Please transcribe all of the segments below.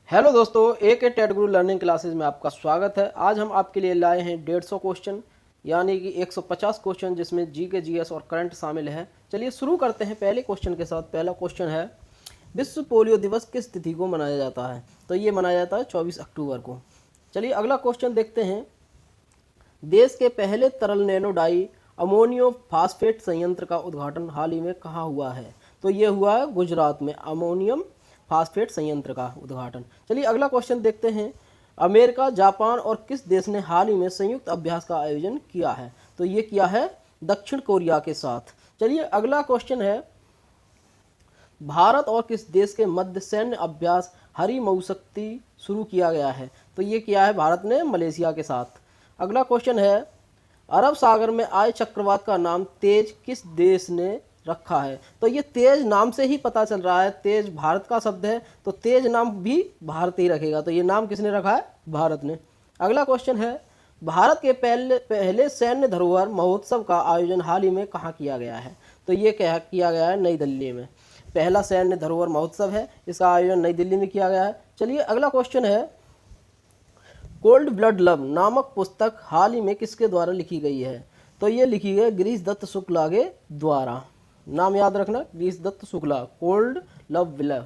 Hello दोस्तों, एक TET गुरु learning classes में आपका स्वागत है। आज हम आपके लिए लाए हैं 150 क्वेश्चन यानी कि 150 क्वेश्चन जिसमें जी के जीएस और करंट शामिल है। चलिए शुरू करते हैं पहले क्वेश्चन के साथ। पहला क्वेश्चन है, विश्व पोलियो दिवस किस तिथि को मनाया जाता है? तो ये मनाया जाता है 24 अक्टूबर को। चलिए अगला क्वेश्चन देखते हैं, देश के पहले तरल नैनो डाई अमोनियो फास्फेट संयंत्र का उद्घाटन हाल ही में कहाँ हुआ है? तो ये हुआ है गुजरात में, अमोनियम फास्फेट संयंत्र का उद्घाटन। चलिए अगला क्वेश्चन देखते हैं, अमेरिका, जापान और किस देश ने हाल ही में संयुक्त अभ्यास का आयोजन किया है? तो ये किया है दक्षिण कोरिया के साथ। चलिए अगला क्वेश्चन है, भारत और किस देश के मध्य सैन्य अभ्यास हरी मऊशक्ति शुरू किया गया है? तो ये किया है भारत ने मलेशिया के साथ। अगला क्वेश्चन है, अरब सागर में आए चक्रवात का नाम तेज किस देश ने रखा है? तो ये तेज नाम से ही पता चल रहा है, तेज भारत का शब्द है तो तेज नाम भी भारत ही रखेगा। तो ये नाम किसने रखा है? भारत ने। अगला क्वेश्चन है, भारत के पहले सैन्य धरोहर महोत्सव का आयोजन हाल ही में कहाँ किया गया है? तो ये क्या किया गया है? नई दिल्ली में। पहला सैन्य धरोहर महोत्सव है, इसका आयोजन नई दिल्ली में किया गया है। चलिए अगला क्वेश्चन है, कोल्ड ब्लड लव नामक पुस्तक हाल ही में किसके द्वारा लिखी गई है? तो ये लिखी है गिरीश दत्त शुक्ला के द्वारा। नाम याद रखना, Girish Dutt Shukla, cold love love.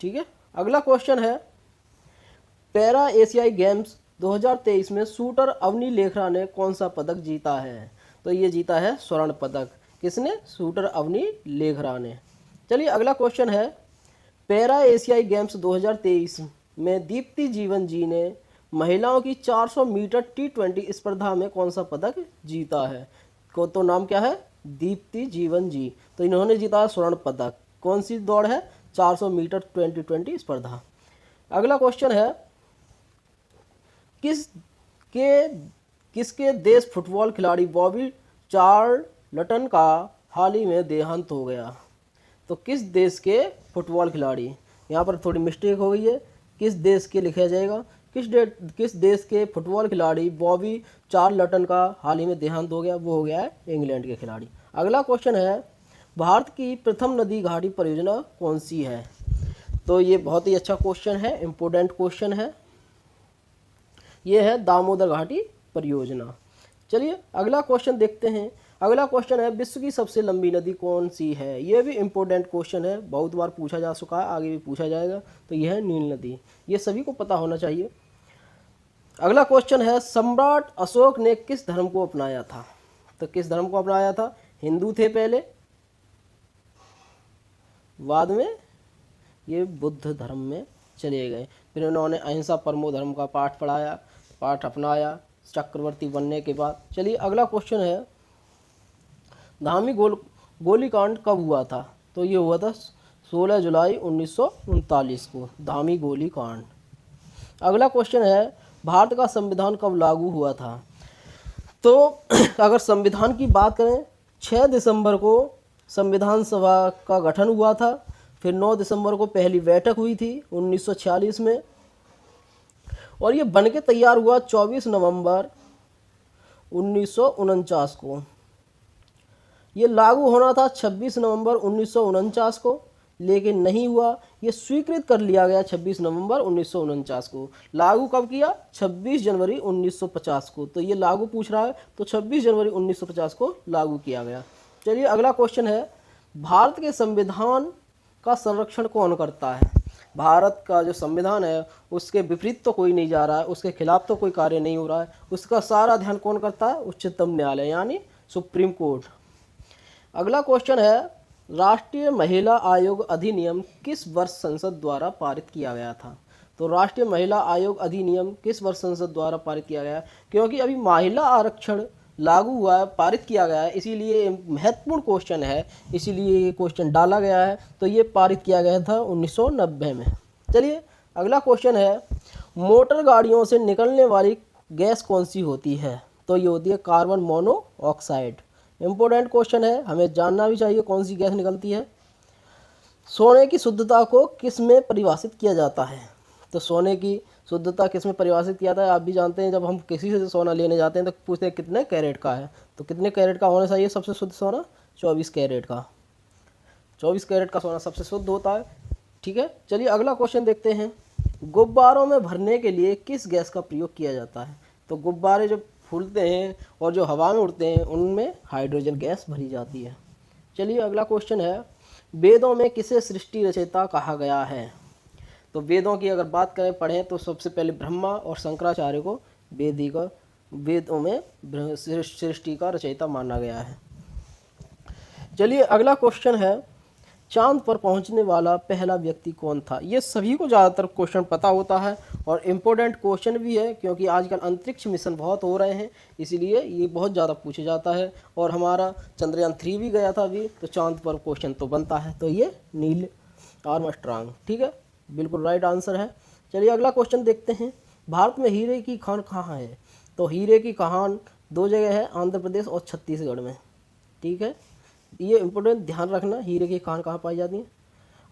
ठीक है। अगला क्वेश्चन है, पैरा एशियाई गेम्स 2023 में शूटर अवनी लेखरा ने कौन सा पदक जीता है? तो ये जीता है स्वर्ण पदक। किसने? शूटर अवनी लेखरा ने। चलिए अगला क्वेश्चन है, पैरा एशियाई गेम्स 2023 में दीप्ति जीवन जी ने महिलाओं की 400 मीटर T20 स्पर्धा में कौन सा पदक जीता है? तो नाम क्या है? दीप्ति जीवन जी। तो इन्होंने जीता स्वर्ण पदक। कौन सी दौड़ है? 400 मीटर 2020 स्पर्धा। अगला क्वेश्चन है, किसके देश फुटबॉल खिलाड़ी बॉबी चार्लटन का हाल ही में देहांत हो गया? तो किस देश के फुटबॉल खिलाड़ी, यहाँ पर थोड़ी मिस्टेक हो गई है, किस देश के लिखा जाएगा, किस देश के फुटबॉल खिलाड़ी बॉबी चार्लटन का हाल ही में देहांत हो गया? वो हो गया है इंग्लैंड के खिलाड़ी। अगला क्वेश्चन है, भारत की प्रथम नदी घाटी परियोजना कौन सी है? तो ये बहुत ही अच्छा क्वेश्चन है, इम्पोर्टेंट क्वेश्चन है। ये है दामोदर घाटी परियोजना। चलिए अगला क्वेश्चन देखते हैं। अगला क्वेश्चन है, विश्व की सबसे लंबी नदी कौन सी है? यह भी इम्पोर्टेंट क्वेश्चन है, बहुत बार पूछा जा चुका है, आगे भी पूछा जाएगा। तो यह है नील नदी। ये सभी को पता होना चाहिए। अगला क्वेश्चन है, सम्राट अशोक ने किस धर्म को अपनाया था? तो किस धर्म को अपनाया था? हिंदू थे पहले, बाद में ये बुद्ध धर्म में चले गए। फिर उन्होंने अहिंसा परमो धर्म का पाठ अपनाया चक्रवर्ती बनने के बाद। चलिए अगला क्वेश्चन है, धामी गोलीकांड कब हुआ था? तो ये हुआ था 16 जुलाई 1939 को, धामी गोलीकांड। अगला क्वेश्चन है, भारत का संविधान कब लागू हुआ था? तो अगर संविधान की बात करें, 6 दिसंबर को संविधान सभा का गठन हुआ था। फिर 9 दिसंबर को पहली बैठक हुई थी 1946 में, और ये बन के तैयार हुआ 24 नवंबर 1949 को। ये लागू होना था 26 नवंबर 1949 को, लेकिन नहीं हुआ। ये स्वीकृत कर लिया गया 26 नवंबर 1949 को। लागू कब किया? 26 जनवरी 1950 को। तो ये लागू पूछ रहा है, तो 26 जनवरी 1950 को लागू किया गया। चलिए अगला क्वेश्चन है, भारत के संविधान का संरक्षण कौन करता है? भारत का जो संविधान है उसके विपरीत तो कोई नहीं जा रहा है, उसके खिलाफ तो कोई कार्य नहीं हो रहा है, उसका सारा ध्यान कौन करता है? उच्चतम न्यायालय यानी सुप्रीम कोर्ट। अगला क्वेश्चन है, राष्ट्रीय महिला आयोग अधिनियम किस वर्ष संसद द्वारा पारित किया गया था? तो राष्ट्रीय महिला आयोग अधिनियम किस वर्ष संसद द्वारा पारित किया गया? क्योंकि अभी महिला आरक्षण लागू हुआ है, पारित किया गया है, इसीलिए महत्वपूर्ण क्वेश्चन है, इसीलिए ये क्वेश्चन डाला गया है। तो ये पारित किया गया था 1990 में। चलिए अगला क्वेश्चन है, मोटर गाड़ियों से निकलने वाली गैस कौन सी होती है? तो ये होती है कार्बन मोनोऑक्साइड। इम्पोर्टेंट क्वेश्चन है, हमें जानना भी चाहिए कौन सी गैस निकलती है। सोने की शुद्धता को किस में परिभाषित किया जाता है? तो सोने की शुद्धता किस में परिभाषित किया था? आप भी जानते हैं, जब हम किसी से सोना लेने जाते हैं तो पूछते हैं कितने कैरेट का है। तो कितने कैरेट का होना चाहिए सबसे शुद्ध सोना? 24 कैरेट का। 24 कैरेट का सोना सबसे शुद्ध होता है। ठीक है, चलिए अगला क्वेश्चन देखते हैं। गुब्बारों में भरने के लिए किस गैस का प्रयोग किया जाता है? तो गुब्बारे जब फूलते हैं और जो हवा में उड़ते हैं उनमें हाइड्रोजन गैस भरी जाती है। चलिए अगला क्वेश्चन है, वेदों में किसे सृष्टि रचयिता कहा गया है? तो वेदों की अगर बात करें पढ़ें तो सबसे पहले ब्रह्मा और शंकराचार्य को वेदों में सृष्टि का रचयिता माना गया है। चलिए अगला क्वेश्चन है, चांद पर पहुंचने वाला पहला व्यक्ति कौन था? ये सभी को ज़्यादातर क्वेश्चन पता होता है और इम्पोर्टेंट क्वेश्चन भी है, क्योंकि आजकल अंतरिक्ष मिशन बहुत हो रहे हैं, इसीलिए ये बहुत ज़्यादा पूछा जाता है। और हमारा चंद्रयान 3 भी गया था अभी, तो चांद पर क्वेश्चन तो बनता है। तो ये नील आर्मस्ट्रांग, ठीक है, बिल्कुल राइट आंसर है। चलिए अगला क्वेश्चन देखते हैं, भारत में हीरे की खान कहाँ है? तो हीरे की खान 2 जगह है, आंध्र प्रदेश और छत्तीसगढ़ में, ठीक है, ये इंपॉर्टेंट ध्यान रखना, हीरे की खान कहाँ पाई जाती है।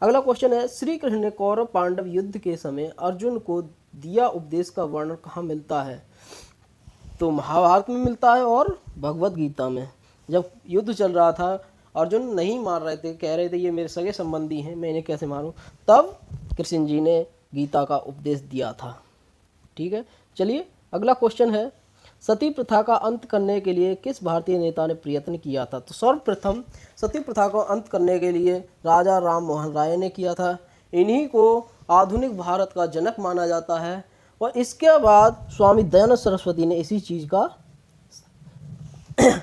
अगला क्वेश्चन है, श्री कृष्ण ने कौरव पांडव युद्ध के समय अर्जुन को दिया उपदेश का वर्णन कहाँ मिलता है? तो महाभारत में मिलता है और भगवत गीता में। जब युद्ध चल रहा था, अर्जुन नहीं मार रहे थे, कह रहे थे ये मेरे सगे संबंधी हैं, मैं इन्हें कैसे मारूं, तब कृष्ण जी ने गीता का उपदेश दिया था, ठीक है। चलिए अगला क्वेश्चन है, सती प्रथा का अंत करने के लिए किस भारतीय नेता ने प्रयत्न किया था? तो सर्वप्रथम सती प्रथा को अंत करने के लिए राजा राम मोहन राय ने किया था। इन्हीं को आधुनिक भारत का जनक माना जाता है। और इसके बाद स्वामी दयानंद सरस्वती ने इसी चीज़ का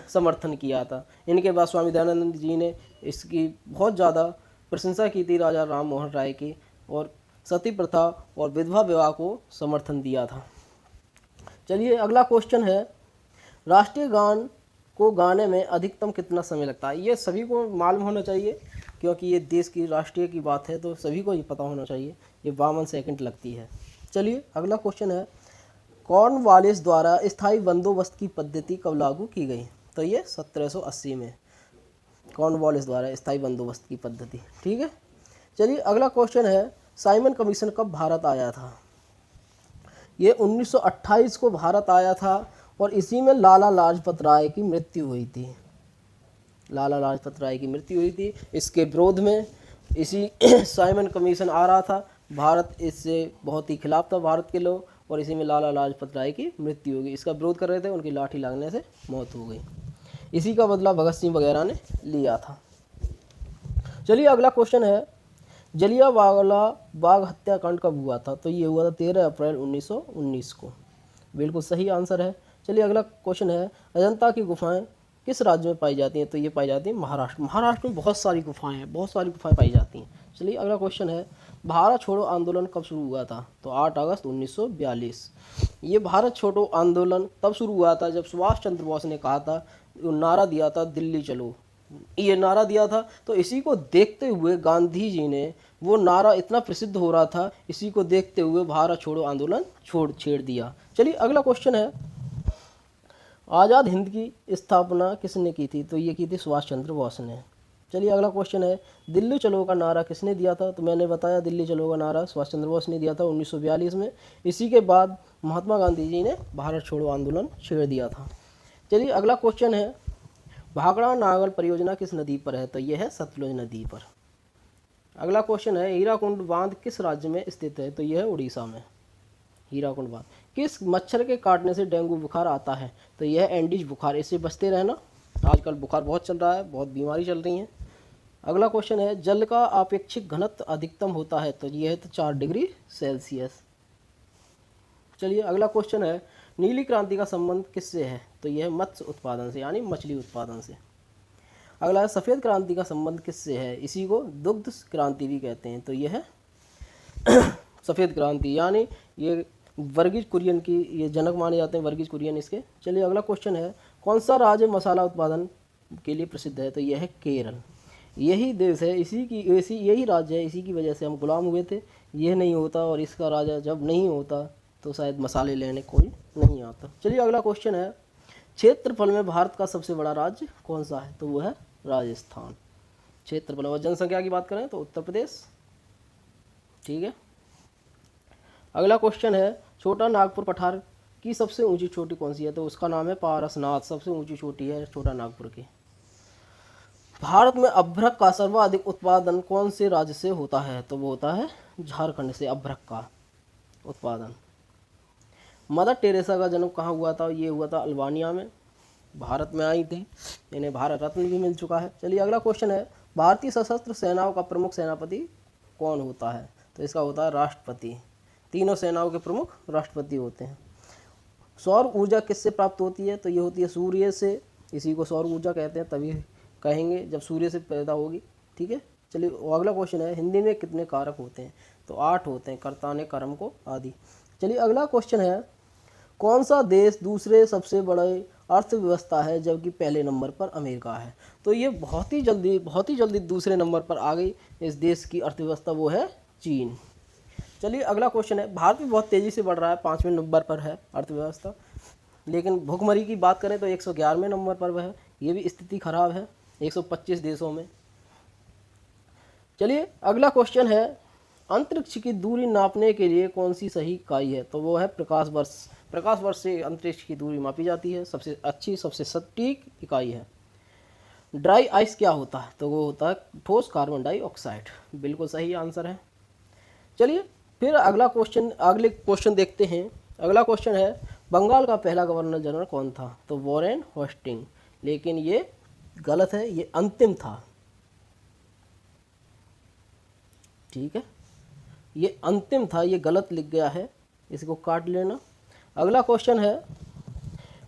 समर्थन किया था। इनके बाद स्वामी दयानंद जी ने इसकी बहुत ज़्यादा प्रशंसा की थी राजा राम मोहन राय की, और सती प्रथा और विधवा विवाह को समर्थन दिया था। चलिए अगला क्वेश्चन है, राष्ट्रीय गान को गाने में अधिकतम कितना समय लगता है? ये सभी को मालूम होना चाहिए, क्योंकि ये देश की राष्ट्रीय की बात है, तो सभी को ये पता होना चाहिए। ये 52 सेकंड लगती है। चलिए अगला क्वेश्चन है, कॉर्नवालिस द्वारा स्थायी बंदोबस्त की पद्धति कब लागू की गई? तो ये 1780 में कॉर्नवालिस द्वारा स्थायी बंदोबस्त की पद्धति, ठीक है। चलिए अगला क्वेश्चन है, साइमन कमीशन कब भारत आया था? ये 1928 को भारत आया था और इसी में लाला लाजपत राय की मृत्यु हुई थी। लाला लाजपत राय की मृत्यु हुई थी। इसके विरोध में इसी साइमन कमीशन आ रहा था। भारत इससे बहुत ही खिलाफ था, भारत के लोग, और इसी में लाला लाजपत राय की मृत्यु हो गई। इसका विरोध कर रहे थे, उनकी लाठी लगने से मौत हो गई। इसी का बदला भगत सिंह वगैरह ने लिया था। चलिए अगला क्वेश्चन है, जलियांवाला बाग हत्याकांड कब हुआ था? तो ये हुआ था 13 अप्रैल 1919 को। बिल्कुल सही आंसर है। चलिए अगला क्वेश्चन है, अजंता की गुफाएं किस राज्य में पाई जाती हैं? तो ये पाई जाती हैं महाराष्ट्र। महाराष्ट्र में बहुत सारी गुफाएं हैं, बहुत सारी गुफाएं पाई जाती हैं। चलिए अगला क्वेश्चन है, भारत छोड़ो आंदोलन कब शुरू हुआ था? तो 8 अगस्त 1942। ये भारत छोड़ो आंदोलन तब शुरू हुआ था जब सुभाष चंद्र बोस ने कहा था, नारा दिया था, दिल्ली चलो, ये नारा दिया था। तो इसी को देखते हुए गांधी जी ने, वो नारा इतना प्रसिद्ध हो रहा था, इसी को देखते हुए भारत छोड़ो आंदोलन छेड़ दिया। चलिए अगला क्वेश्चन है, आज़ाद हिंद की स्थापना किसने की थी? तो ये की थी सुभाष चंद्र बोस ने। चलिए अगला क्वेश्चन है, दिल्ली चलो का नारा किसने दिया था? तो मैंने बताया, दिल्ली चलो का नारा सुभाष चंद्र बोस ने दिया था 1942 में। इसी के बाद महात्मा गांधी जी ने भारत छोड़ो आंदोलन छेड़ दिया था। चलिए अगला क्वेश्चन है, भाखड़ा नागल परियोजना किस नदी पर है? तो यह है सतलुज नदी पर। अगला क्वेश्चन है, हीराकुंड बांध किस राज्य में स्थित है? तो यह है उड़ीसा में, हीराकुंड बांध। किस मच्छर के काटने से डेंगू बुखार आता है? तो यह है एंडीज बुखार। इससे बचते रहना, आजकल बुखार बहुत चल रहा है, बहुत बीमारी चल रही है। अगला क्वेश्चन है, जल का आपेक्षिक घनत्व अधिकतम होता है? तो यह है 4 डिग्री सेल्सियस। चलिए अगला क्वेश्चन है, नीली क्रांति का संबंध किससे है? तो यह है मत्स्य उत्पादन से, यानी मछली उत्पादन से। अगला है, सफ़ेद क्रांति का संबंध किससे है? इसी को दुग्ध क्रांति भी कहते हैं। तो यह है सफ़ेद क्रांति, यानी ये वर्गीज कुरियन की ये जनक माने जाते हैं, वर्गीज कुरियन इसके। चलिए अगला क्वेश्चन है, कौन सा राज्य मसाला उत्पादन के लिए प्रसिद्ध है? तो यह है केरल। यही देश है, यही राज्य है, इसी की वजह से हम गुलाम हुए थे। यह नहीं होता और इसका राजा जब नहीं होता तो शायद मसाले लेने कोई नहीं आता। चलिए अगला क्वेश्चन है, क्षेत्रफल में भारत का सबसे बड़ा राज्य कौन सा है? तो वो है राजस्थान। क्षेत्रफल और जनसंख्या की बात करें तो उत्तर प्रदेश, ठीक है। अगला क्वेश्चन है, छोटा नागपुर पठार की सबसे ऊंची चोटी कौन सी है? तो उसका नाम है पारसनाथ। सबसे ऊंची चोटी है छोटा नागपुर की। भारत में अभ्रक का सर्वाधिक उत्पादन कौन से राज्य से होता है? तो वो होता है झारखंड से अभ्रक का उत्पादन। मदर टेरेसा का जन्म कहाँ हुआ था? ये हुआ था अल्बानिया में। भारत में आई थी, इन्हें भारत रत्न भी मिल चुका है। चलिए अगला क्वेश्चन है, भारतीय सशस्त्र सेनाओं का प्रमुख सेनापति कौन होता है? तो इसका होता है राष्ट्रपति। तीनों सेनाओं के प्रमुख राष्ट्रपति होते हैं। सौर ऊर्जा किससे प्राप्त होती है? तो ये होती है सूर्य से। इसी को सौर ऊर्जा कहते हैं, तभी कहेंगे जब सूर्य से पैदा होगी। ठीक है। चलिए अगला क्वेश्चन है, हिंदी में कितने कारक होते हैं? तो 8 होते हैं, कर्ता ने, कर्म को, आदि। चलिए अगला क्वेश्चन है, कौन सा देश दूसरे सबसे बड़े अर्थव्यवस्था है जबकि पहले नंबर पर अमेरिका है? तो ये बहुत ही जल्दी दूसरे नंबर पर आ गई इस देश की अर्थव्यवस्था, वो है चीन। चलिए अगला क्वेश्चन है, भारत भी बहुत तेज़ी से बढ़ रहा है, 5वें नंबर पर है अर्थव्यवस्था, लेकिन भुखमरी की बात करें तो 111वें नंबर पर वह है। ये भी स्थिति खराब है 125 देशों में। चलिए अगला क्वेश्चन है, अंतरिक्ष की दूरी नापने के लिए कौन सी सही इकाई है? तो वो है प्रकाश वर्ष। प्रकाश वर्ष से अंतरिक्ष की दूरी मापी जाती है, सबसे अच्छी, सबसे सटीक इकाई है। ड्राई आइस क्या होता है? तो वो होता है ठोस कार्बन डाइऑक्साइड। बिल्कुल सही आंसर है। चलिए फिर अगले क्वेश्चन देखते हैं। अगला क्वेश्चन है, बंगाल का पहला गवर्नर जनरल कौन था? तो वॉरेन हेस्टिंग। लेकिन ये गलत है, ये अंतिम था। ठीक है, ये अंतिम था, ये गलत लिख गया है, इसको काट लेना। अगला क्वेश्चन है,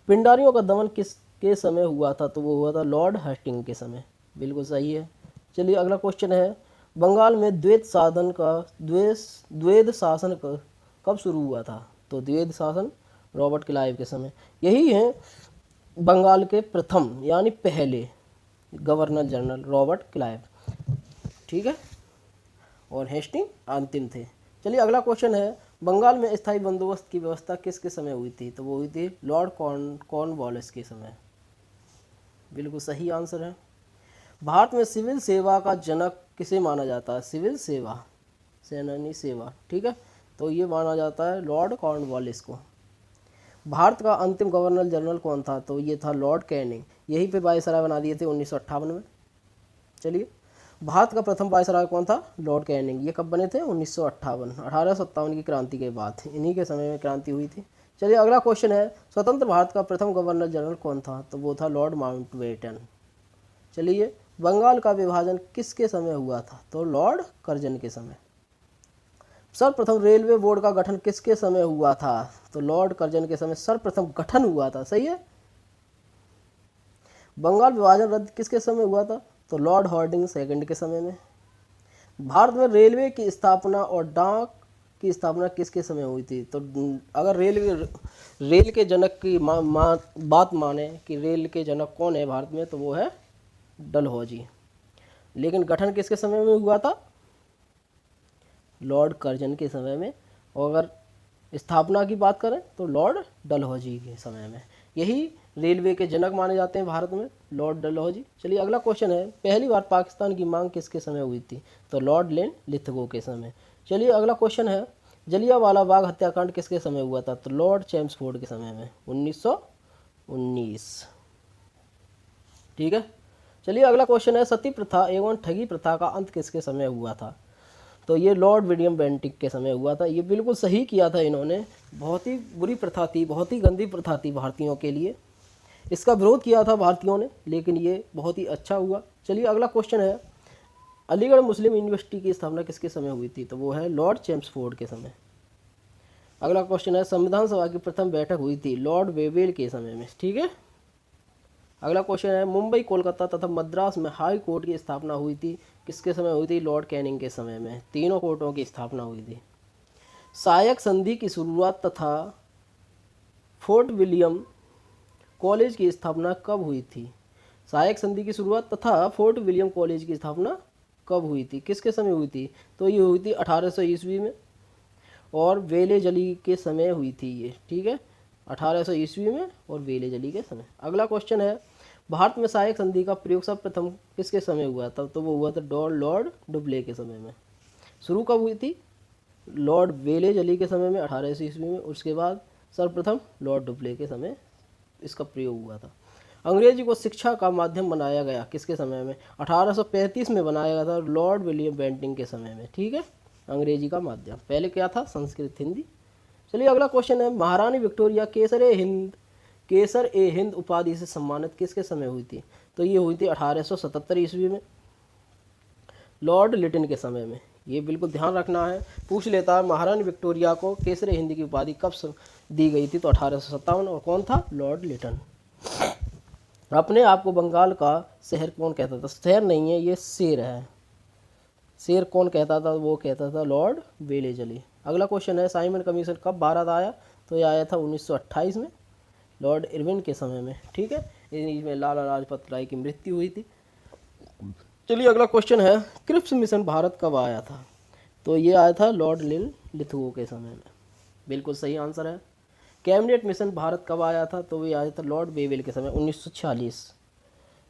पिंडारियों का दमन किसके समय हुआ था? तो वो हुआ था लॉर्ड हेस्टिंग के समय। बिल्कुल सही है। चलिए अगला क्वेश्चन है, बंगाल में द्वैध शासन कब शुरू हुआ था? तो द्वैध शासन रॉबर्ट क्लाइव के समय। यही है बंगाल के प्रथम यानी पहले गवर्नर जनरल रॉबर्ट क्लाइव। ठीक है, और हेस्टिंग अंतिम थे। चलिए अगला क्वेश्चन है, बंगाल में स्थायी बंदोबस्त की व्यवस्था किसके समय हुई थी? तो वो हुई थी लॉर्ड कॉर्नवालिस के समय। बिल्कुल सही आंसर है। भारत में सिविल सेवा का जनक किसे माना जाता है? सिविल सेवा, सेनानी सेवा। ठीक है, तो ये माना जाता है लॉर्ड कॉर्नवालिस को। भारत का अंतिम गवर्नर जनरल कौन था? तो ये था लॉर्ड कैनिंग। यहीं पे वायसराय बना दिए थे 1958 में। चलिए, भारत का प्रथम वायसराय कौन था? Lord Canning. ये कब बने थे? 1958, 1857 की क्रांति के बाद, इन्हीं के समय में क्रांति हुई थी। चलिए अगला क्वेश्चन है, स्वतंत्र भारत का प्रथम गवर्नर जनरल कौन था? तो वो था लॉर्ड माउंटबेटन। चलिए, बंगाल का विभाजन किसके समय हुआ था? तो लॉर्ड कर्जन के समय। सर्वप्रथम रेलवे बोर्ड का गठन किसके समय हुआ था? तो लॉर्ड कर्जन के समय सर्वप्रथम गठन हुआ था। सही है। बंगाल विभाजन रद्द किसके समय हुआ था? तो लॉर्ड हार्डिंग सेकंड के समय में। भारत में रेलवे की स्थापना और डाक की स्थापना किसके समय हुई थी? तो अगर रेल के जनक की बात माने कि रेल के जनक कौन है भारत में, तो वो है डलहौजी। लेकिन गठन किसके समय में हुआ था? लॉर्ड कर्जन के समय में। और अगर स्थापना की बात करें तो लॉर्ड डलहौजी के समय में। यही रेलवे के जनक माने जाते हैं भारत में, लॉर्ड डलहौजी। चलिए अगला क्वेश्चन है, पहली बार पाकिस्तान की मांग किसके समय हुई थी? तो लॉर्ड लेन लिथगो के समय। चलिए अगला क्वेश्चन है, जलियांवाला बाग हत्याकांड किसके समय हुआ था? तो लॉर्ड चैम्सफोर्ड के समय में, 1919। ठीक है। चलिए अगला क्वेश्चन है, सती प्रथा एवं ठगी प्रथा का अंत किसके समय हुआ था? तो ये लॉर्ड विलियम बेंटिक के समय हुआ था। ये बिल्कुल सही किया था इन्होंने। बहुत ही बुरी प्रथा थी, बहुत ही गंदी प्रथा थी भारतीयों के लिए। इसका विरोध किया था भारतीयों ने, लेकिन ये बहुत ही अच्छा हुआ। चलिए अगला क्वेश्चन है, अलीगढ़ मुस्लिम यूनिवर्सिटी की स्थापना किसके समय हुई थी? तो वो है लॉर्ड चैम्सफोर्ड के समय। अगला क्वेश्चन है, संविधान सभा की प्रथम बैठक हुई थी लॉर्ड वेवेल के समय में। ठीक है। अगला क्वेश्चन है, मुंबई, कोलकाता तथा मद्रास में हाई कोर्ट की स्थापना हुई थी किसके समय हुई थी? लॉर्ड कैनिंग के समय में। तीनों कोर्टों की स्थापना हुई थी। सहायक संधि की शुरुआत तथा फोर्ट विलियम कॉलेज की स्थापना कब हुई थी? सहायक संधि की शुरुआत तथा फोर्ट विलियम कॉलेज की स्थापना कब हुई थी, किसके समय हुई थी? तो ये हुई थी 1800 ईस्वी में, और वेले जली के समय हुई थी ये। ठीक है, 1800 ईस्वी में और वेले जली के समय। अगला क्वेश्चन है, भारत में सहायक संधि का प्रयोग सर्वप्रथम किसके समय हुआ था? तो वो हुआ था लॉर्ड डुप्ले के समय में। शुरू कब हुई थी? लॉर्ड वेले जली के समय में, 1800 ईस्वी में। उसके बाद सर्वप्रथम लॉर्ड डुप्ले के समय इसका प्रयोग हुआ था। अंग्रेजी को शिक्षा का माध्यम बनाया गया किसके समय में? 1835 में बनाया गया था लॉर्ड विलियम बेंटिंग के समय में। ठीक है, अंग्रेजी का माध्यम। पहले क्या था? संस्कृत, हिंदी। चलिए अगला क्वेश्चन है, महारानी विक्टोरिया केसर ए हिंद उपाधि से सम्मानित किसके समय हुई थी? तो ये हुई थी 1877 ईस्वी में, लॉर्ड लिटन के समय में। ये बिल्कुल ध्यान रखना है, पूछ लेता है महारानी विक्टोरिया को केसर ए हिंद की उपाधि कब दी गई थी? तो 1857। और कौन था? लॉर्ड लिटन। अपने आप को बंगाल का शहर कौन कहता था? शहर नहीं है, ये शेर है। शेर कौन कहता था? वो कहता था लॉर्ड वेलेजली। अगला क्वेश्चन है, साइमन कमीशन कब भारत आया? तो ये आया था 1928 में, लॉर्ड इरविन के समय में। ठीक है, इसमें लाला लाजपत राय की मृत्यु हुई थी। चलिए अगला क्वेश्चन है, क्रिप्स मिशन भारत कब आया था? तो ये आया था लॉर्ड लिथुओ के समय में। बिल्कुल सही आंसर है। कैबिनेट मिशन भारत कब आया था? तो ये आया था लॉर्ड वेवेल के समय, 1946।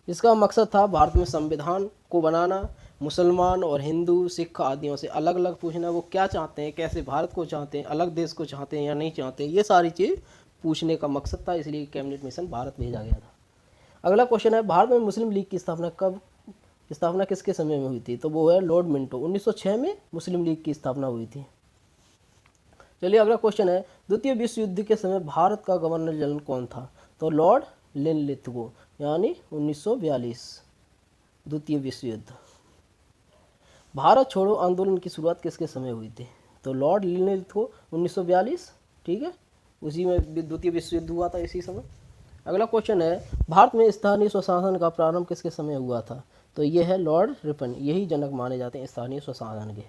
इसका मकसद था भारत में संविधान को बनाना, मुसलमान और हिंदू सिख आदियों से अलग अलग पूछना, वो क्या चाहते हैं, कैसे भारत को चाहते हैं, अलग देश को चाहते हैं या नहीं चाहते, ये सारी चीज़ पूछने का मकसद था, इसलिए कैबिनेट मिशन भारत भेजा गया था। अगला क्वेश्चन है, भारत में मुस्लिम लीग की स्थापना किसके समय में हुई थी? तो वो है लॉर्ड मिंटो। 1906 में मुस्लिम लीग की स्थापना हुई थी। चलिए अगला क्वेश्चन है, द्वितीय विश्व युद्ध के समय भारत का गवर्नर जनरल कौन था? तो लॉर्ड लिनलिथगो, यानी 1942, द्वितीय विश्व युद्ध। भारत छोड़ो आंदोलन की शुरुआत किसके समय हुई थी? तो लॉर्ड लिनलिथगो, 1942। ठीक है, उसी में द्वितीय विश्व युद्ध हुआ था, इसी समय। अगला क्वेश्चन है, भारत में स्थानीय स्वशासन का प्रारंभ किसके समय हुआ था? तो ये है लॉर्ड रिपन, यही जनक माने जाते हैं स्थानीय स्वशासन के।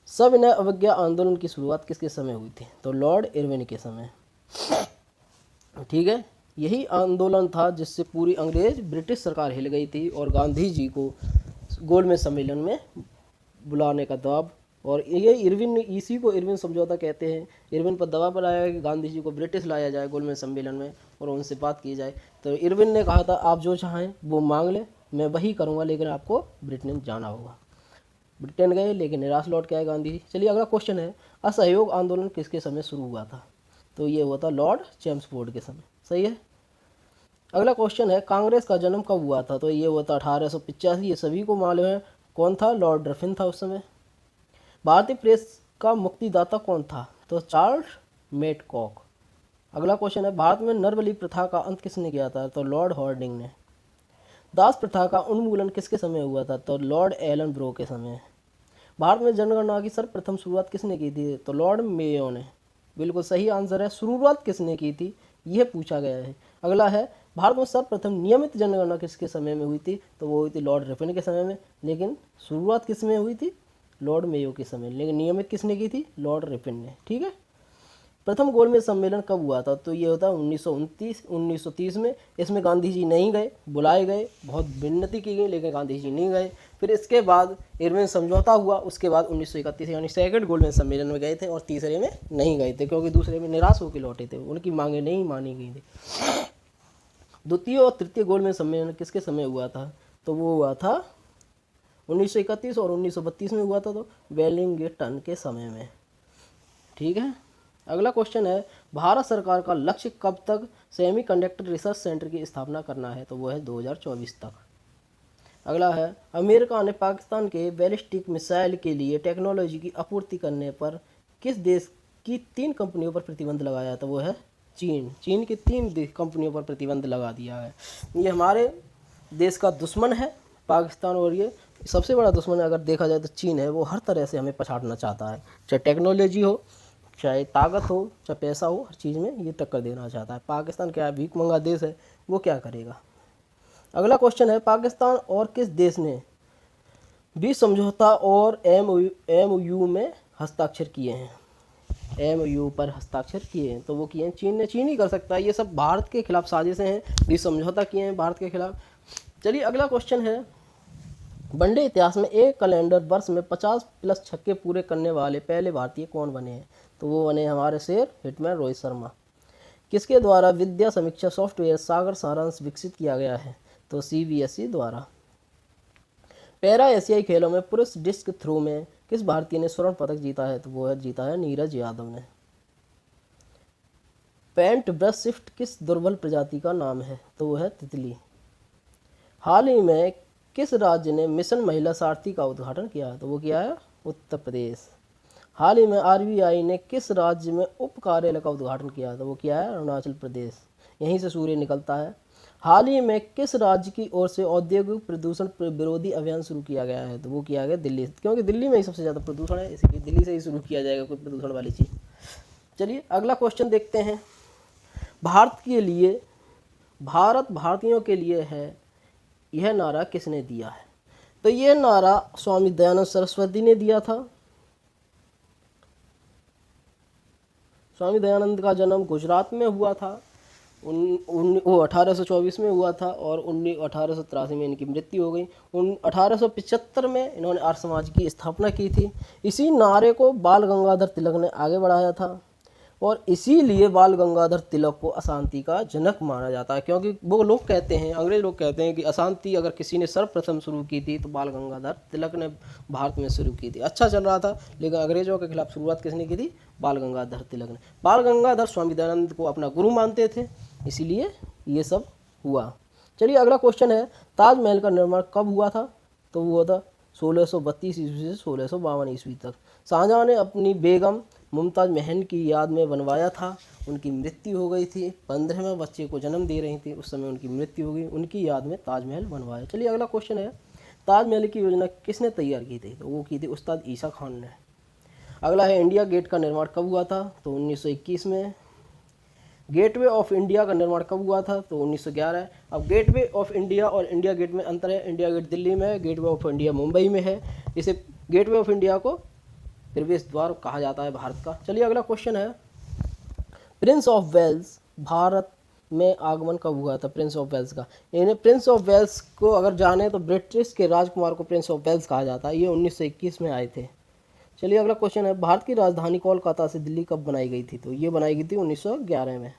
सविनय अवज्ञा आंदोलन की शुरुआत किसके समय हुई थी? तो लॉर्ड इरविन के समय। ठीक है, यही आंदोलन था जिससे पूरी अंग्रेज ब्रिटिश सरकार हिल गई थी और गांधी जी को गोलमेज सम्मेलन में बुलाने का दबाव, और ये इरविन, इसी को इरविन समझौता कहते हैं। इरविन पर दबाव बनाया गया कि गांधी जी को ब्रिटिश लाया जाए गोलमेज सम्मेलन में और उनसे बात की जाए। तो इरविन ने कहा था आप जो चाहें वो मांग लें, मैं वही करूँगा, लेकिन आपको ब्रिटेन जाना होगा। ब्रिटेन गए लेकिन निराश लौट के आए गांधी जी। चलिए अगला क्वेश्चन है, असहयोग आंदोलन किसके समय शुरू हुआ था? तो ये हुआ था लॉर्ड चैम्सफोर्ड के समय। सही है। अगला क्वेश्चन है, कांग्रेस का जन्म कब हुआ था? तो ये हुआ था 1885। ये सभी को मालूम है। कौन था? लॉर्ड रफिन था उस समय। भारतीय प्रेस का मुक्तिदाता कौन था? तो चार्ल्स मेटकॉक। अगला क्वेश्चन है, भारत में नरबली प्रथा का अंत किसने किया था? तो लॉर्ड हॉर्डिंग ने। दास प्रथा का उन्मूलन किसके समय हुआ था? तो लॉर्ड एलन ब्रो के समय। भारत में जनगणना की सर्वप्रथम शुरुआत किसने की थी? तो लॉर्ड मेयो ने। बिल्कुल सही आंसर है। शुरुआत किसने की थी यह पूछा गया है। अगला है, भारत में सर्वप्रथम नियमित जनगणना किसके समय में हुई थी? तो वो हुई थी लॉर्ड रिपन के समय में, लेकिन शुरुआत किस में हुई थी? लॉर्ड मेयो के समय, लेकिन नियमित किसने की थी? लॉर्ड रिपन ने। ठीक है। प्रथम गोलमेज सम्मेलन कब हुआ था? तो ये होता 1930 में। इसमें गांधी जी नहीं गए, बुलाए गए, बहुत विनती की गई लेकिन गांधी जी नहीं गए। फिर इसके बाद इरविन समझौता हुआ, उसके बाद 1931 यानी सेकंड गोलमेज सम्मेलन में गए थे और तीसरे में नहीं गए थे क्योंकि दूसरे में निराश होकर लौटे थे, उनकी मांगे नहीं मानी गई थी। द्वितीय और तृतीय गोलमेज सम्मेलन किसके समय हुआ था? तो वो हुआ था 1931 और 1932 में हुआ था, तो वेलिंगटन के समय में। ठीक है। अगला क्वेश्चन है, भारत सरकार का लक्ष्य कब तक सेमीकंडक्टर रिसर्च सेंटर की स्थापना करना है? तो वो है 2024 तक। अगला है, अमेरिका ने पाकिस्तान के बैलिस्टिक मिसाइल के लिए टेक्नोलॉजी की आपूर्ति करने पर किस देश की 3 कंपनियों पर प्रतिबंध लगाया? तो वो है चीन। चीन की 3 कंपनियों पर प्रतिबंध लगा दिया है। ये हमारे देश का दुश्मन है पाकिस्तान, और ये सबसे बड़ा दुश्मन अगर देखा जाए तो चीन है। वो हर तरह से हमें पछाड़ना चाहता है, चाहे टेक्नोलॉजी हो, चाहे ताकत हो, चाहे पैसा हो, हर चीज़ में ये टक्कर देना चाहता है। पाकिस्तान क्या भीख मंगा देश है, वो क्या करेगा? अगला क्वेश्चन है, पाकिस्तान और किस देश ने भी समझौता और MOU में हस्ताक्षर किए हैं? MOU पर हस्ताक्षर किए हैं, तो वो किए हैं चीन ने। चीन ही कर सकता है, ये सब भारत के खिलाफ साजिशें हैं, भी समझौता किए हैं भारत के खिलाफ। चलिए अगला क्वेश्चन है, वनडे इतिहास में एक कैलेंडर वर्ष में 50+ छक्के पूरे करने वाले पहले भारतीय कौन बने हैं? तो वो बने हमारे शेर हिटमैन रोहित शर्मा। किसके द्वारा विद्या समीक्षा सॉफ्टवेयर सागर सारांश विकसित किया गया है? तो CBSE द्वारा। पैरा एशियाई खेलों में पुरुष डिस्क थ्रो में किस भारतीय ने स्वर्ण पदक जीता है? तो वो है जीता है नीरज यादव ने। पेंट ब्रश स्विफ्ट किस दुर्बल प्रजाति का नाम है? तो वो है तितली। हाल ही में किस राज्य ने मिशन महिला सारथी का उद्घाटन किया? तो वो किया है उत्तर प्रदेश। हाल ही में आरबीआई ने किस राज्य में उप कार्यालय का उद्घाटन किया? तो वो किया है अरुणाचल प्रदेश, यहीं से सूर्य निकलता है। हाल ही में किस राज्य की ओर से औद्योगिक प्रदूषण विरोधी अभियान शुरू किया गया है? तो वो किया गया दिल्ली, क्योंकि दिल्ली में ही सबसे ज़्यादा प्रदूषण है, इसलिए दिल्ली से ही शुरू किया जाएगा कोई प्रदूषण वाली चीज़। चलिए अगला क्वेश्चन देखते हैं। भारत भारतीयों के लिए है, यह नारा किसने दिया है? तो यह नारा स्वामी दयानंद सरस्वती ने दिया था। स्वामी दयानंद का जन्म गुजरात में हुआ था, वो 1824 में हुआ था और 1883 में इनकी मृत्यु हो गई। 1875 में इन्होंने आर्य समाज की स्थापना की थी। इसी नारे को बाल गंगाधर तिलक ने आगे बढ़ाया था और इसीलिए बाल गंगाधर तिलक को अशांति का जनक माना जाता है, क्योंकि वो लोग कहते हैं, अंग्रेज लोग कहते हैं कि अशांति अगर किसी ने सर्वप्रथम शुरू की थी तो बाल गंगाधर तिलक ने भारत में शुरू की थी। अच्छा चल रहा था लेकिन अंग्रेजों के खिलाफ शुरुआत किसने की थी? बाल गंगाधर तिलक ने। बाल गंगाधर स्वामी दयानंद को अपना गुरु मानते थे, इसीलिए ये सब हुआ। चलिए अगला क्वेश्चन है, ताजमहल का निर्माण कब हुआ था? तो वो था 1632 ईस्वी से 1652 ईस्वी तक। शाहजहां ने अपनी बेगम मुमताज़ महल की याद में बनवाया था। उनकी मृत्यु हो गई थी, 15वें बच्चे को जन्म दे रही थी, उस समय उनकी मृत्यु हो गई। उनकी याद में ताजमहल बनवाया। चलिए अगला क्वेश्चन है, ताजमहल की योजना किसने तैयार की थी? तो वो की थी उस्ताद ईसा खान ने। अगला है, इंडिया गेट का निर्माण कब हुआ था? तो 1921 में। गेटवे ऑफ इंडिया का निर्माण कब हुआ था? तो 1911। अब गेटवे ऑफ इंडिया और इंडिया गेट में अंतर है। इंडिया गेट दिल्ली में है, गेटवे ऑफ इंडिया मुंबई में है। इसे गेटवे ऑफ इंडिया को प्रवेश द्वार कहा जाता है भारत का। चलिए अगला क्वेश्चन है, प्रिंस ऑफ वेल्स भारत में आगमन कब हुआ था? प्रिंस ऑफ वेल्स का, इन्हें प्रिंस ऑफ वेल्स को अगर जाने तो ब्रिटिश के राजकुमार को प्रिंस ऑफ वेल्स कहा जाता है। ये 1921 में आए थे। चलिए अगला क्वेश्चन है, भारत की राजधानी कोलकाता से दिल्ली कब बनाई गई थी? तो ये बनाई गई थी 1911 में।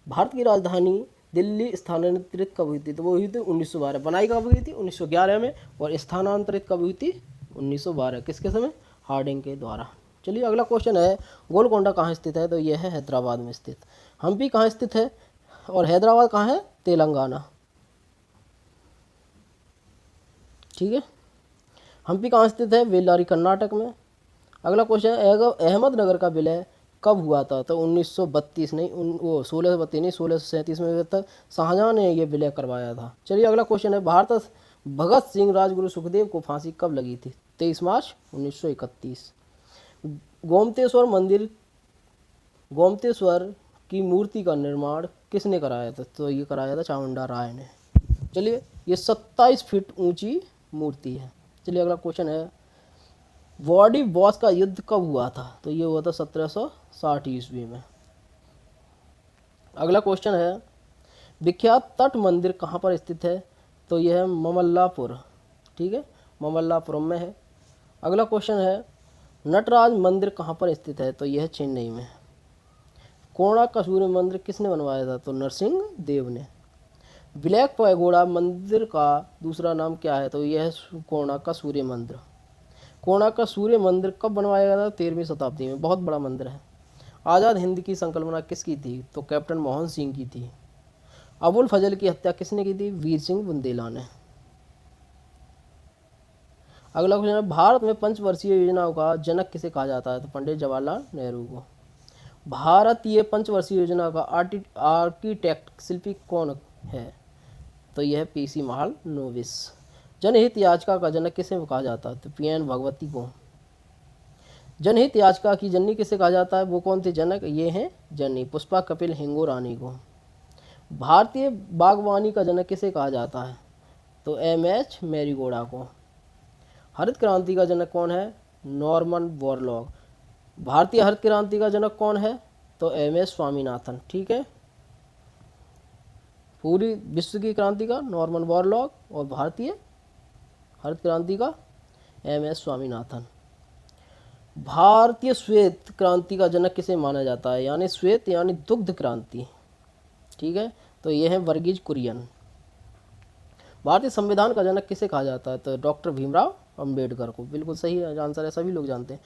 भारत की राजधानी दिल्ली स्थानांतरित कब हुई थी? तो वो हुई थी 1912। बनाई कब हुई थी? 1911 में। और स्थानांतरित कब हुई थी? 1912। किसके समय? हार्डिंग के द्वारा। चलिए अगला क्वेश्चन है, गोलकोंडा कहाँ स्थित है? तो यह है हैदराबाद में स्थित। हम्पी कहाँ स्थित है? और हैदराबाद कहाँ है? तेलंगाना। ठीक है, हम्पी कहाँ स्थित है? बेल्लारी कर्नाटक में। अगला क्वेश्चन है, अहमदनगर का विलय कब हुआ था? तो 1932 नहीं, वो 1632 नहीं, 1637 में तक शाहजहां ने ये विलय करवाया था। चलिए अगला क्वेश्चन है, भारत भगत सिंह राजगुरु सुखदेव को फांसी कब लगी थी? 23 मार्च 1931। गोमतेश्वर की मूर्ति का निर्माण किसने कराया था? तो ये कराया था चामुंडा राय ने। चलिए ये 27 फीट ऊंची मूर्ति है। चलिए अगला क्वेश्चन है, वाडी बॉस का युद्ध कब हुआ था? तो ये हुआ था 1760 ईस्वी में। अगला क्वेश्चन है, विख्यात तट मंदिर कहाँ पर स्थित है? तो यह है ममल्लापुर। ठीक है, ममल्लापुरम में है। अगला क्वेश्चन है, नटराज मंदिर कहाँ पर स्थित है? तो यह चेन्नई में। कोणार्क का सूर्य मंदिर किसने बनवाया था? तो नरसिंह देव ने। ब्लैक पैगोडा मंदिर का दूसरा नाम क्या है? तो यह है कोणार्क का सूर्य मंदिर। कोणार्क का सूर्य मंदिर कब बनवाया गया था? 13वीं शताब्दी में। बहुत बड़ा मंदिर है। आज़ाद हिंद की संकल्पना किसकी थी? तो कैप्टन मोहन सिंह की थी। अबुल फजल की हत्या किसने की थी? वीर सिंह बुंदेला ने। अगला क्वेश्चन है, भारत में पंचवर्षीय योजनाओं का जनक किसे कहा जाता है? तो पंडित जवाहरलाल नेहरू को। भारतीय पंचवर्षीय योजना का आर्किटेक्ट शिल्पी कौन है? तो यह पीसी महालनोबिस। जनहित याचिका का जनक किसे कहा जाता है? तो पीएन भगवती को। जनहित याचिका की जननी किसे कहा जाता है? वो कौन थे जनक? ये हैं जननी पुष्पा कपिल हिंगू रानी को। भारतीय बागवानी का जनक किसे कहा जाता है? तो एमएच मैरीगोडा को। हरित क्रांति का जनक कौन है? Norman Borlaug. भारतीय हरित क्रांति का जनक कौन है? तो एमएस स्वामीनाथन। ठीक है, पूरी विश्व की क्रांति का नॉर्मन बोरलॉग और भारतीय हरित क्रांति का एमएस स्वामीनाथन। भारतीय श्वेत क्रांति का जनक किसे माना जाता है? यानी श्वेत यानी दुग्ध क्रांति। ठीक है, तो ये है वर्गीज कुरियन। भारतीय संविधान का जनक किसे कहा जाता है? तो डॉक्टर भीमराव अंबेडकर को। बिल्कुल सही आंसर है, सभी लोग जानते हैं।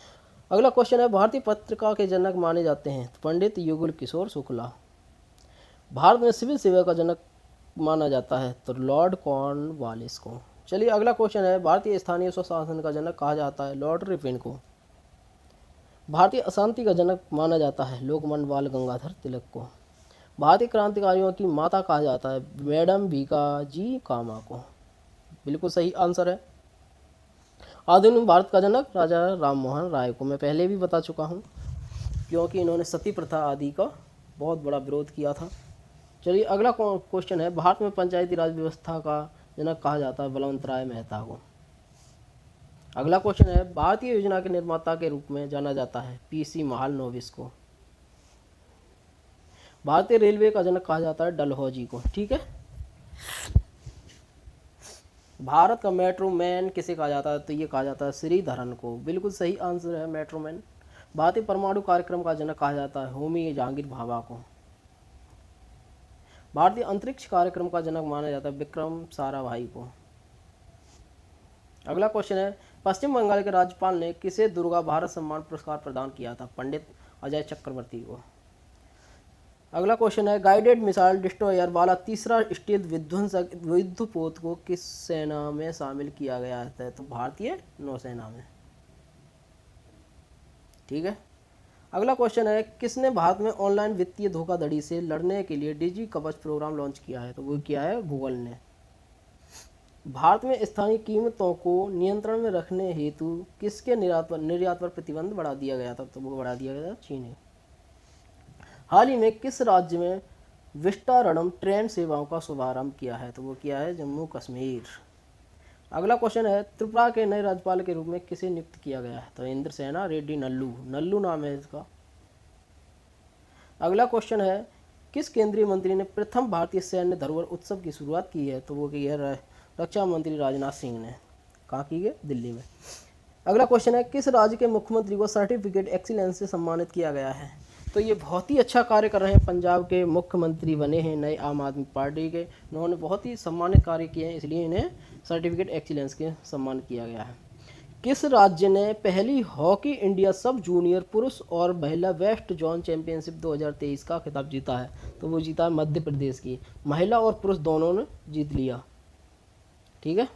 अगला क्वेश्चन है, भारतीय पत्रिका के जनक माने जाते हैं? तो पंडित युगल किशोर शुक्ला। भारत में सिविल सेवा का जनक माना जाता है तो लॉर्ड कॉर्नवालिस को। चलिए अगला क्वेश्चन है, भारतीय स्थानीय स्वशासन का जनक कहा जाता है लॉर्ड रिपन को। भारतीय अशांति का जनक माना जाता है लोकमान्य बाल गंगाधर तिलक को। भारतीय क्रांतिकारियों की माता कहा जाता है मैडम भीकाजी कामा को। बिल्कुल सही आंसर है। आधुनिक भारत का जनक राजा राम मोहन राय को। मैं पहले भी बता चुका हूँ, क्योंकि इन्होंने सती प्रथा आदि का बहुत बड़ा विरोध किया था। चलिए अगला क्वेश्चन है, भारत में पंचायती राज व्यवस्था का जनक कहा जाता है बलवंत राय मेहता को। अगला क्वेश्चन है, भारतीय योजना के निर्माता के रूप में जाना जाता है पीसी महालनोबिस को। भारतीय रेलवे का जनक कहा जाता है डलहौजी को। ठीक है। भारत का मेट्रो मैन किसे कहा जाता है, तो ये कहा जाता है श्रीधरन को। बिल्कुल सही आंसर है मेट्रो मैन। भारतीय परमाणु कार्यक्रम का जनक कहा जाता है होमी जहांगीर भाभा को। भारतीय अंतरिक्ष कार्यक्रम का जनक माना जाता है विक्रम साराभाई को। अगला क्वेश्चन है, पश्चिम बंगाल के राज्यपाल ने किसे दुर्गा भारत सम्मान पुरस्कार प्रदान किया था, पंडित अजय चक्रवर्ती को। अगला क्वेश्चन है, गाइडेड मिसाइल डिस्ट्रॉयर वाला तीसरा स्टील्थ विध्वंसक युद्धपोत को किस सेना में शामिल किया गया है, तो भारतीय नौसेना में। ठीक है। अगला क्वेश्चन है, किसने भारत में ऑनलाइन वित्तीय धोखाधड़ी से लड़ने के लिए डिजी कवच प्रोग्राम लॉन्च किया है, तो वो किया है गूगल ने। भारत में स्थानीय कीमतों को नियंत्रण में रखने हेतु किसके निर्यात पर प्रतिबंध बढ़ा दिया गया था, तो वो बढ़ा दिया गया था चीन। हाल ही में किस राज्य में विस्टारडम ट्रेन सेवाओं का शुभारंभ किया है, तो वो किया है जम्मू कश्मीर। अगला क्वेश्चन है, त्रिपुरा के नए राज्यपाल के रूप में किसे नियुक्त किया गया है, तो इंद्रसेना रेड्डी नल्लू नाम है इसका। अगला क्वेश्चन है, किस केंद्रीय मंत्री ने प्रथम भारतीय सैन्य धरोहर उत्सव की शुरुआत की है, तो वो की है रक्षा मंत्री राजनाथ सिंह ने। कहाँ की है, दिल्ली में। अगला क्वेश्चन है, किस राज्य के मुख्यमंत्री को सर्टिफिकेट एक्सीलेंस से सम्मानित किया गया है, तो ये बहुत ही अच्छा कार्य कर रहे हैं, पंजाब के मुख्यमंत्री बने हैं नए आम आदमी पार्टी के। उन्होंने बहुत ही सम्मानित कार्य किए हैं, इसलिए इन्हें सर्टिफिकेट एक्सीलेंस के सम्मान किया गया है। किस राज्य ने पहली हॉकी इंडिया सब जूनियर पुरुष और महिला वेस्ट जोन चैंपियनशिप 2023 का खिताब जीता है, तो वो जीता है मध्य प्रदेश की। महिला और पुरुष दोनों ने जीत लिया। ठीक है।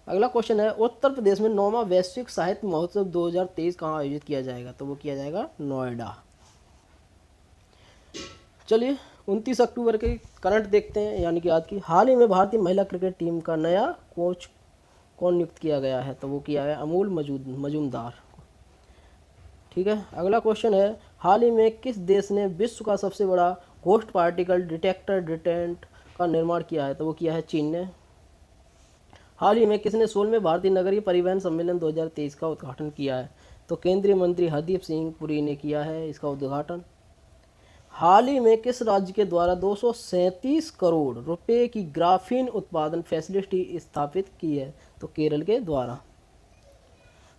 अगला क्वेश्चन है, उत्तर प्रदेश में 9वां वैश्विक साहित्य महोत्सव 2023 कहाँ आयोजित किया जाएगा, तो वो किया जाएगा नोएडा। चलिए 29 अक्टूबर के करंट देखते हैं, यानी कि आज की। हाल ही में भारतीय महिला क्रिकेट टीम का नया कोच कौन नियुक्त किया गया है, तो वो किया है अमूल मजूमदार। ठीक है। अगला क्वेश्चन है, हाल ही में किस देश ने विश्व का सबसे बड़ा घोस्ट पार्टिकल डिटेक्टर डिटेंट का निर्माण किया है, तो वो किया है चीन ने। हाल ही में किसने 16वें भारतीय नगरीय परिवहन सम्मेलन 2023 का उद्घाटन किया है, तो केंद्रीय मंत्री हरदीप सिंह पुरी ने किया है इसका उद्घाटन। हाल ही में किस राज्य के द्वारा 237 करोड़ रुपए की ग्राफीन उत्पादन फैसिलिटी स्थापित की है, तो केरल के द्वारा।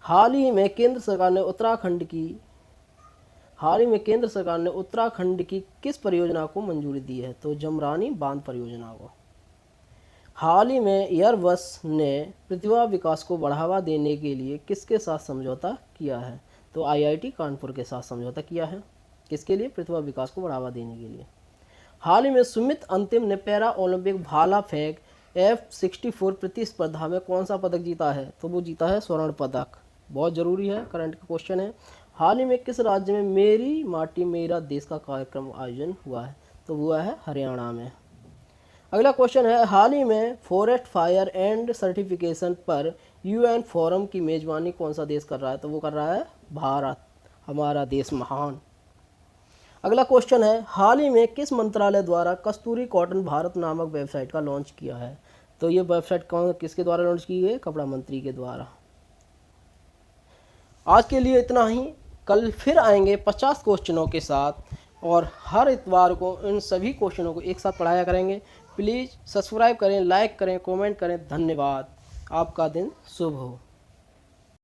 हाल ही में केंद्र सरकार ने उत्तराखंड की किस परियोजना को मंजूरी दी है, तो जमरानी बांध परियोजना को। हाल ही में एयरबस ने प्रतिभा विकास को बढ़ावा देने के लिए किसके साथ समझौता किया है, तो आईआईटी कानपुर के साथ समझौता किया है। किसके लिए, प्रतिभा विकास को बढ़ावा देने के लिए। हाल ही में सुमित अंतिम ने पैरा ओलंपिक भाला फेंक F64 प्रतिस्पर्धा में कौन सा पदक जीता है, तो वो जीता है स्वर्ण पदक। बहुत जरूरी है, करंट का क्वेश्चन है। हाल ही में किस राज्य में मेरी माटी मेरा देश का कार्यक्रम आयोजन हुआ है, तो हुआ है हरियाणा में। अगला क्वेश्चन है, हाल ही में फॉरेस्ट फायर एंड सर्टिफिकेशन पर UN फोरम की मेजबानी कौन सा देश कर रहा है, तो वो कर रहा है भारत, हमारा देश महान। अगला क्वेश्चन है, हाल ही में किस मंत्रालय द्वारा कस्तूरी कॉटन भारत नामक वेबसाइट का लॉन्च किया है, तो ये वेबसाइट किसके द्वारा लॉन्च की है, कपड़ा मंत्री के द्वारा। आज के लिए इतना ही, कल फिर आएंगे 50 क्वेश्चनों के साथ और हर इतवार को इन सभी क्वेश्चनों को एक साथ पढ़ाया करेंगे। प्लीज़ सब्सक्राइब करें, लाइक करें, कमेंट करें। धन्यवाद। आपका दिन शुभ हो।